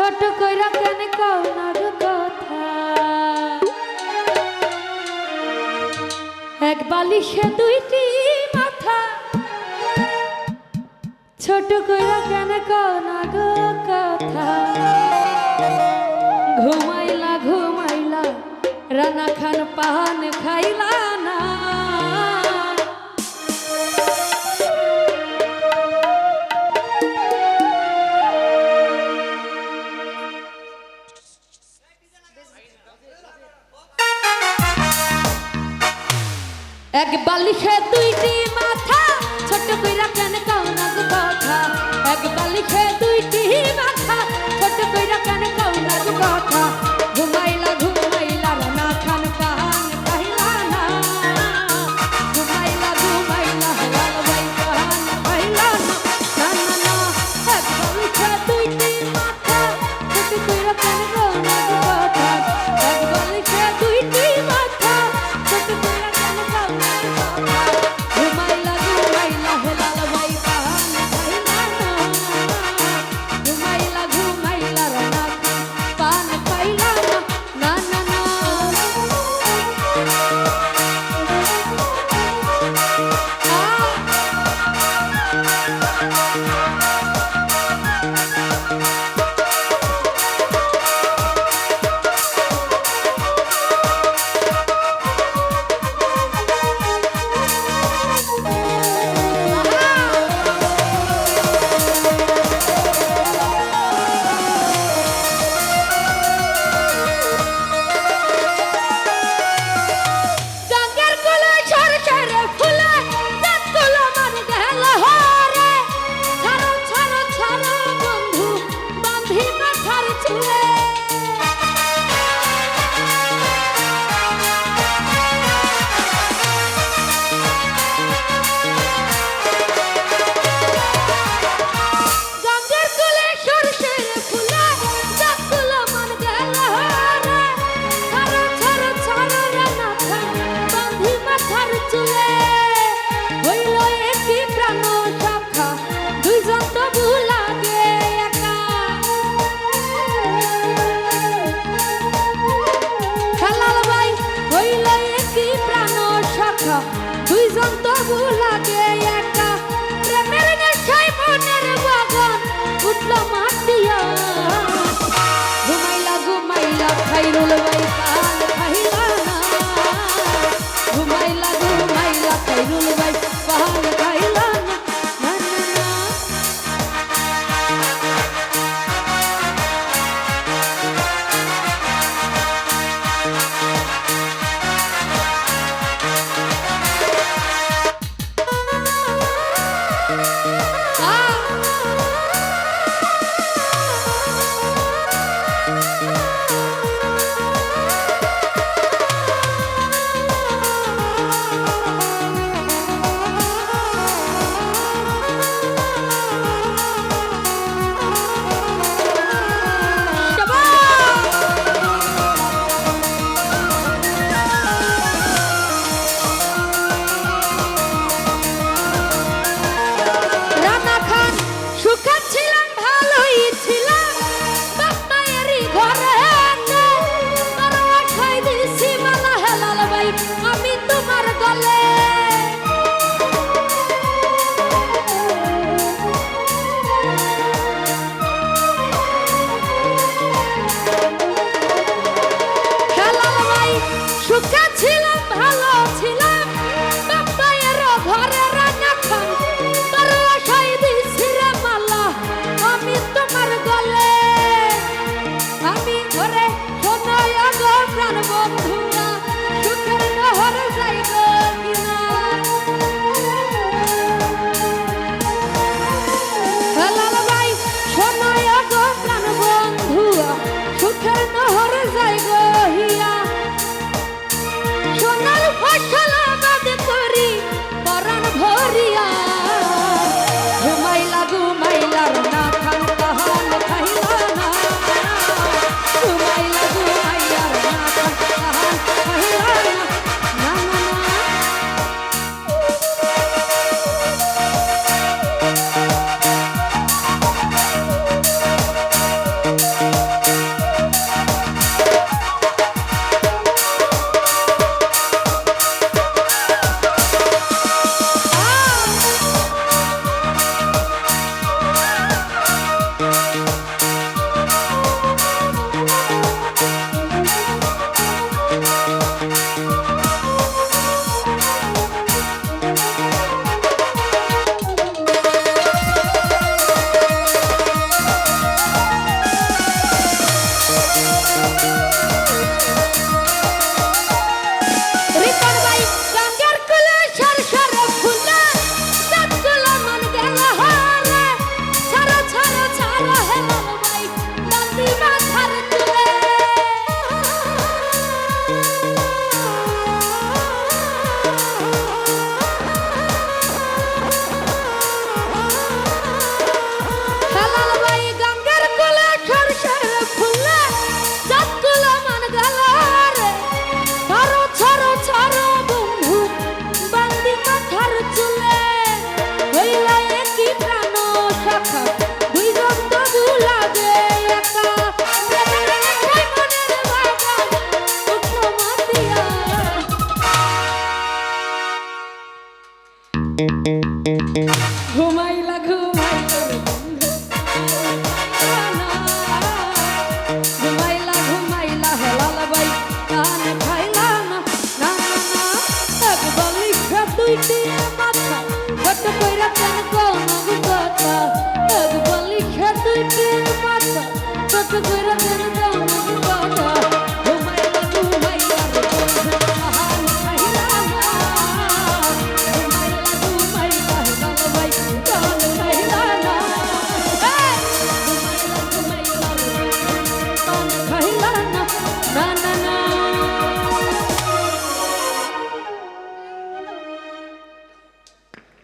ছোট কইরা কেন কও না গো কথা, এক বালিশে দুইটি মাথা, ছোট কইরা কেন কও না গো কথা। ঘুমাইলা ঘুমাইলা রানা খান পান খাইলা না, এক বালিশে দুইটি মাথা, ছোট কইরা কেন কও না গো কথা। এক বালিশে দুইটি মাথা, ছোট কইরা কেন কও না গো কথা। ঘুমাইলা ঘুমাইলা রানা খান পান খাইলা না, ঘুমাইলা ঘুমাইলা লাল ভাই পান খাইলা না। না না না, এক বালিশে দুইটি মাথা, ছোট কইরা কেন কও না গো কথা। এক বালিশে দুইটি মাথা, ছোট কইরা কেন কও না গো কথা। ঘুমাইলা ঘুমাইলা লাল ভাই পান খাইলা না, ঘুমাইলা ঘুমাইলা রানা খান পান খাইলা না। না না না, গঙ্গার কোলে ঝরঝরে ফুলে রাতগুলো মন গেল হরে। ছাড়ো ছাড়ো ছাড়ো বন্ধু বাঁধি মাথার চুলে, গঙ্গার কোলে ঝরঝরে ফুলে রাতগুলো মন গেল হরে। ছাড়ো ছাড়ো ছাড়ো রানা খান বাঁধি মাথার চুলে। হইল একই প্রাণ শাখা, দুইজন তবু লাগে একা। খালাল ভাই হইল একই প্রাণ শাখা, দুইজন তবু লাগে একা। প্রেমের নেশায় মনের বাগান উঠল মাটিয়া, ঘুমাইলা ঘুমাইলা খাইরুল ভাই পান খাইলা না, ঘুমাইলা ঘুমাইলা খাইরুল ভাই পান খাইলা না। না না না, রানা খান সুখে ঘুম